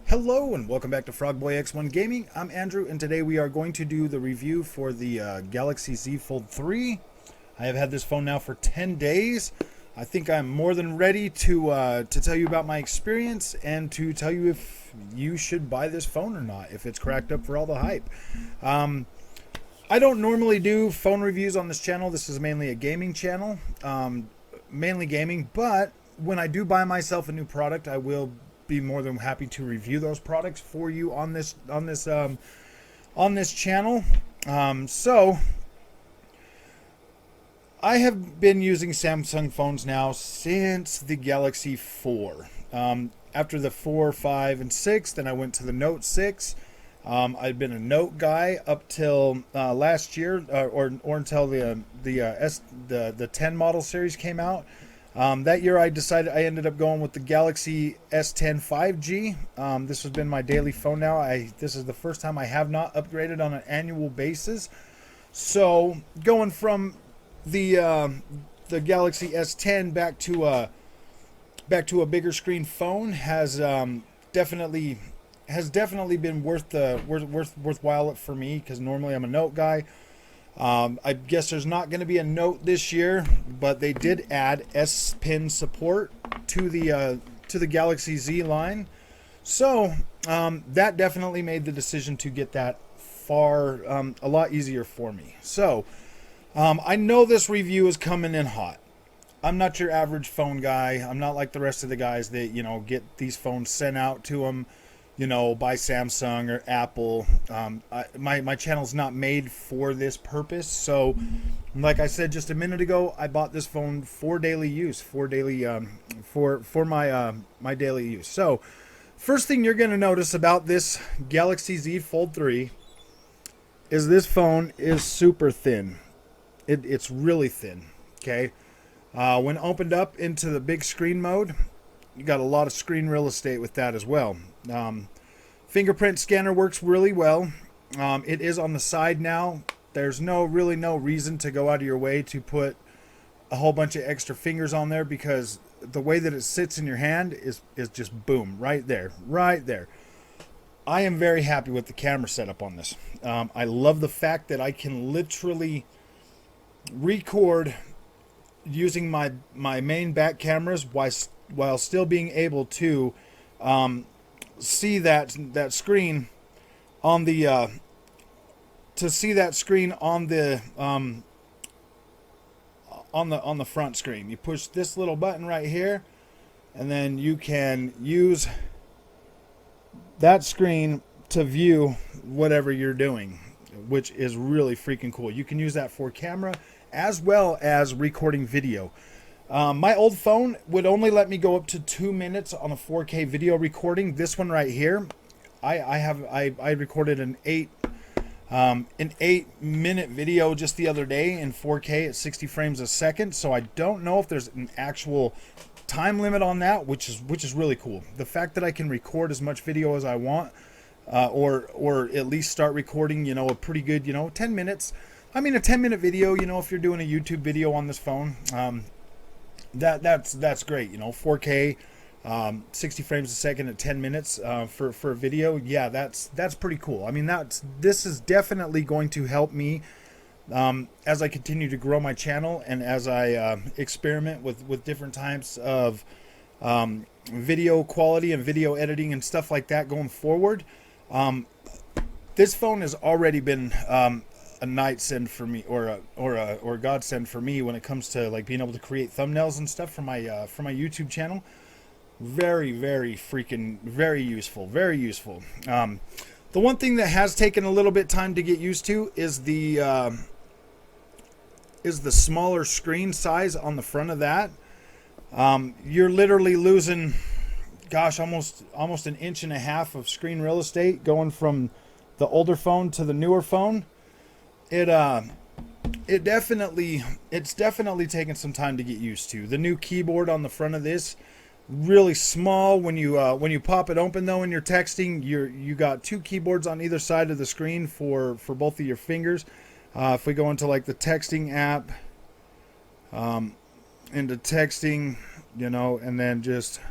Hello and welcome back to Frogboy X1 Gaming. I'm Andrew and today we are going to do the review for the Galaxy Z Fold 3. I have had this phone now for 10 days. I think I'm more than ready to tell you about my experience and to tell you if you should buy this phone or not, if it's cracked up for all the hype. I don't normally do phone reviews on this channel. This is mainly a gaming channel, mainly gaming, but when I do buy myself a new product, I will be more than happy to review those products for you on this channel. So I have been using Samsung phones now since the Galaxy 4. After the 4, 5, and 6, then I went to the Note 6. I'd been a Note guy up till last year, or until the 10 model series came out. That year I ended up going with the Galaxy S10 5G. This has been my daily phone now. This is the first time I have not upgraded on an annual basis. So going from the Galaxy S10 back to a bigger screen phone has definitely been worthwhile for me, because normally I'm a Note guy. I guess there's not going to be a Note this year, but they did add S Pen support to the Galaxy Z line, so that definitely made the decision to get that a lot easier for me. So I know this review is coming in hot. I'm not your average phone guy. I'm not like the rest of the guys that get these phones sent out to them, by Samsung or Apple. My channel's not made for this purpose. So, like I said just a minute ago, I bought this phone for daily use, for my daily use. So, first thing you're going to notice about this Galaxy Z Fold 3 is this phone is super thin. It's really thin. Okay, when opened up into the big screen mode, you got a lot of screen real estate with that as well. Fingerprint scanner works really well. It is on the side now. There's really no reason to go out of your way to put a whole bunch of extra fingers on there, because the way that it sits in your hand is just boom, right there. I am very happy with the camera setup on this. I love the fact that I can literally record using my main back cameras while still being able to see that screen on the on the front screen. You push this little button right here, and then you can use that screen to view whatever you're doing, which is really freaking cool. You can use that for camera as well as recording video. My old phone would only let me go up to 2 minutes on a 4K video recording. This one right here, I recorded an 8-minute video just the other day in 4K at 60 frames a second. So I don't know if there's an actual time limit on that, which is really cool. The fact that I can record as much video as I want, or at least start recording, a pretty good, 10 minutes. I mean, a 10-minute video, if you're doing a YouTube video on this phone, that's great. 4K, 60 frames a second at 10 minutes for a video. Yeah, that's pretty cool. I mean, this is definitely going to help me as I continue to grow my channel, and as I experiment with different types of video quality and video editing and stuff like that going forward. This phone has already been a night send for me, or a godsend for me when it comes to like being able to create thumbnails and stuff for my YouTube channel. Very useful. The one thing that has taken a little bit time to get used to is the smaller screen size on the front of that. You're literally losing, gosh, almost an inch and a half of screen real estate going from the older phone to the newer phone. It's definitely taken some time to get used to. The new keyboard on the front of this really small. When you pop it open though and you're texting, you got two keyboards on either side of the screen for both of your fingers. If we go into like the texting app, into texting, and then just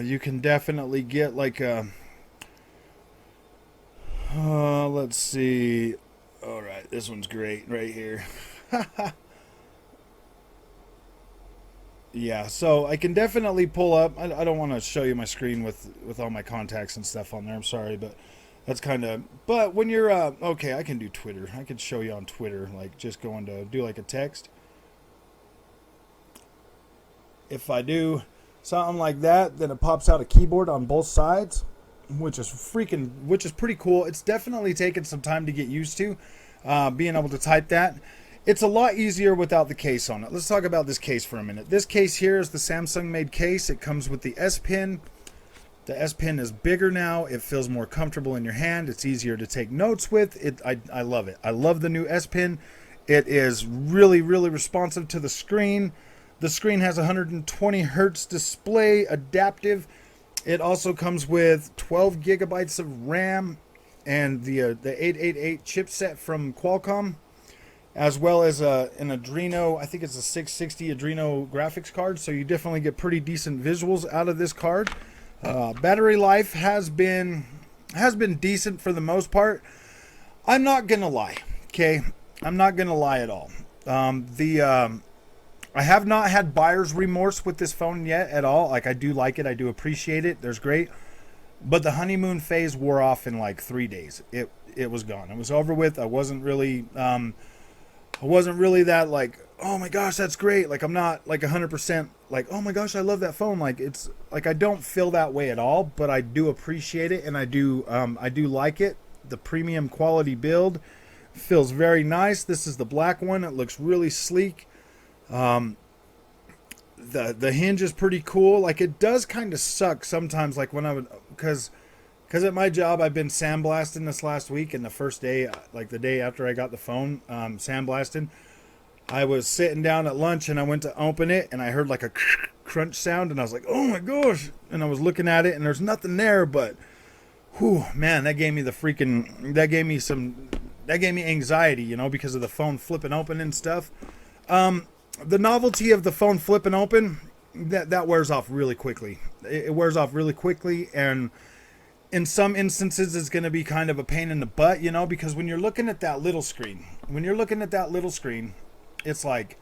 you can definitely get like a let's see. All right, this one's great right here. Yeah, so I can definitely pull up. I don't want to show you my screen with all my contacts and stuff on there. I'm sorry, but that's kind of. But when you're okay, I can do Twitter. I could show you on Twitter, like just going to do like a text. If I do something like that, then it pops out a keyboard on both sides, which is pretty cool. It's definitely taken some time to get used to, being able to type that. It's a lot easier without the case on it. Let's talk about this case for a minute. This case here is the Samsung made case. It comes with the S Pen. The S Pen is bigger now. It feels more comfortable in your hand. It's easier to take notes with. I love it. I love the new S Pen. It is really, really responsive to the screen. The screen has 120 hertz display, adaptive. It also comes with 12 gigabytes of RAM and the 888 chipset from Qualcomm, as well as an Adreno. I think it's a 660 Adreno graphics card, so you definitely get pretty decent visuals out of this card. Battery life has been decent for the most part. I'm not gonna lie, okay? I'm not gonna lie at all. I have not had buyer's remorse with this phone yet at all. Like, I do like it, I do appreciate it. There's great, but the honeymoon phase wore off in like 3 days. It was gone. It was over with. I wasn't really that like, oh my gosh, that's great. Like, I'm not like 100% like, oh my gosh, I love that phone. Like, it's like I don't feel that way at all, but I do appreciate it, and I do like it. The premium quality build feels very nice. This is the black one. It looks really sleek. The hinge is pretty cool. Like, it does kind of suck sometimes, like when I would, because at my job I've been sandblasting this last week, and the first day, like the day after I got the phone, sandblasting, I was sitting down at lunch and I went to open it and I heard like a crunch sound, and I was like, oh my gosh, and I was looking at it and there's nothing there, but whew, man, that gave me anxiety, because of the phone flipping open and stuff. The novelty of the phone flipping open, that wears off really quickly. It wears off really quickly, and in some instances it's going to be kind of a pain in the butt, because when you're looking at that little screen, it's like,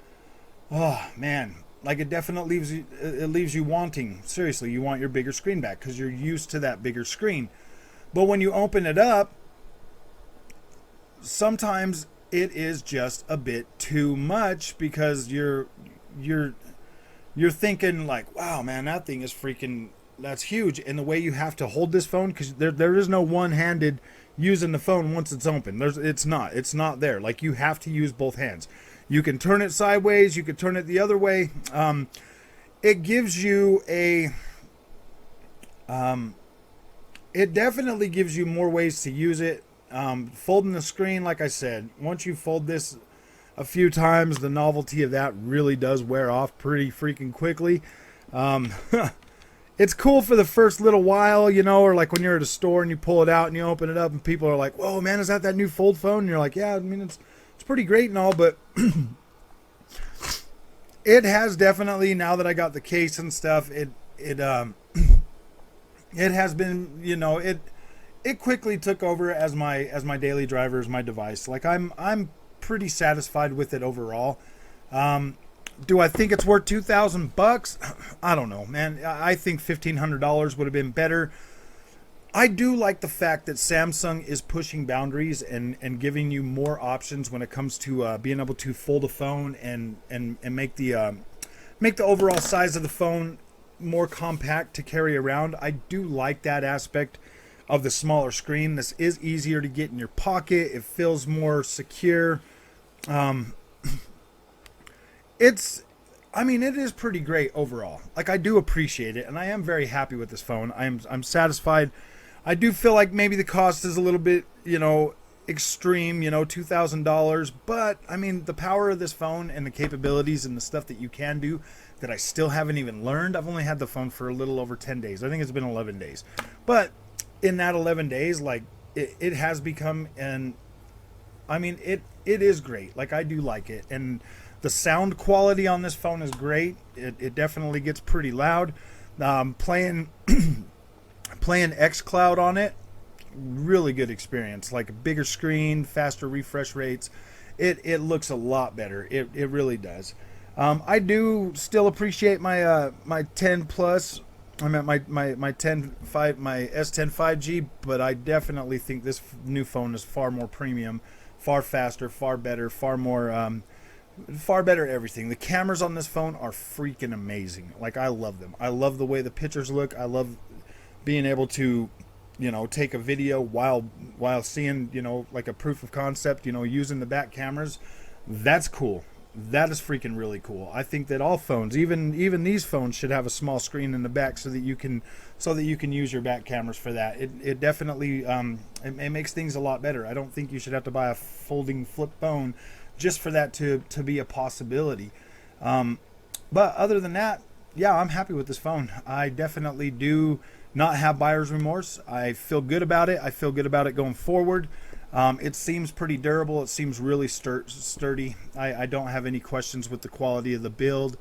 oh man, like it definitely leaves you wanting. Seriously, you want your bigger screen back because you're used to that bigger screen. But when you open it up, sometimes it is just a bit too much, because you're thinking like, wow, man, that thing is that's huge. And the way you have to hold this phone, because there is no one-handed using the phone once it's open. It's not there. Like, you have to use both hands. You can turn it sideways, you can turn it the other way. It gives you it definitely gives you more ways to use it. Folding the screen, like I said, once you fold this a few times, the novelty of that really does wear off pretty freaking quickly. It's cool for the first little while, or like when you're at a store and you pull it out and you open it up and people are like, whoa, man, is that new fold phone? And you're like, yeah, I mean, it's pretty great and all, but it has definitely, now that I got the case and stuff, it has been, it quickly took over as my daily driver, as my device. Like, I'm pretty satisfied with it overall. Do I think it's worth $2,000? I don't know, man. I think $1,500 would have been better. I do like the fact that Samsung is pushing boundaries and giving you more options when it comes to being able to fold a phone and make the overall size of the phone more compact to carry around. I do like that aspect of the smaller screen. This is easier to get in your pocket. It feels more secure. It is pretty great overall. Like, I do appreciate it, and I am very happy with this phone. I'm satisfied. I do feel like maybe the cost is a little bit, extreme, you know, $2,000, but I mean, the power of this phone and the capabilities and the stuff that you can do that I still haven't even learned. I've only had the phone for a little over 10 days. I think it's been 11 days. But in that 11 days, like, it has become I mean, it is great. Like, I do like it. And the sound quality on this phone is great. It definitely gets pretty loud. Playing xCloud on it, really good experience. Like a bigger screen, faster refresh rates. It looks a lot better. It really does. I do still appreciate my my 10 plus. I mean my 10 my S10 5G, but I definitely think this new phone is far more premium, far faster, far better, far more far better everything. The cameras on this phone are freaking amazing. Like, I love them. I love the way the pictures look. I love being able to, you know, take a video while seeing, you know, like a proof of concept, you know, using the back cameras. That's cool. That is freaking really cool. I think that all phones, even these phones, should have a small screen in the back so that you can use your back cameras for that. It definitely it makes things a lot better. I don't think you should have to buy a folding flip phone just for that to be a possibility. But other than that, yeah, I'm happy with this phone. I definitely do not have buyer's remorse. I feel good about it. I feel good about it going forward. It seems pretty durable. It seems really sturdy. I don't have any questions with the quality of the build.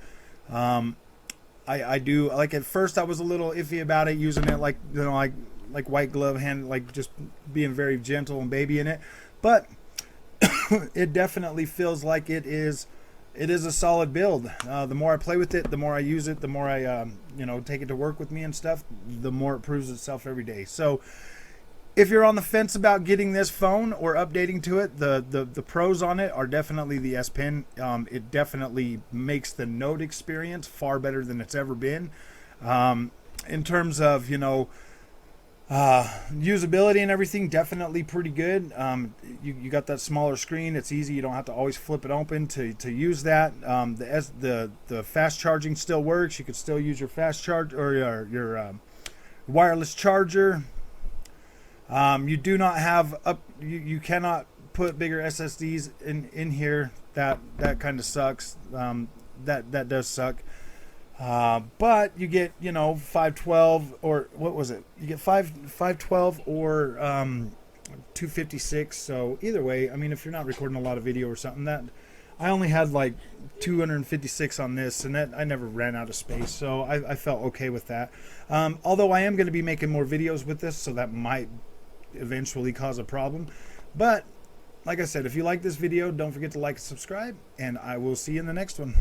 I do, like, at first I was a little iffy about it, using it like, you know, like white glove hand, like just being very gentle and baby in it. But it definitely feels like it is a solid build. The more I play with it, the more I use it, the more I you know, take it to work with me and stuff, the more it proves itself every day. So if you're on the fence about getting this phone or updating to it, the pros on it are definitely the S Pen. It definitely makes the Note experience far better than it's ever been. In terms of, you know, usability and everything, definitely pretty good. You got that smaller screen. It's easy. You don't have to always flip it open to use that. The fast charging still works. You could still use your fast charge or your wireless charger. You do not have you cannot put bigger SSDs in here. That kind of sucks. That does suck. But you get, you know, 512, or what was it? You get 512 or 256. So either way, I mean, if you're not recording a lot of video or something, that I only had like 256 on this, and that I never ran out of space, so I felt okay with that. Although I am going to be making more videos with this, so that might eventually cause a problem. But like I said, if you like this video, don't forget to like and subscribe, and I will see you in the next one.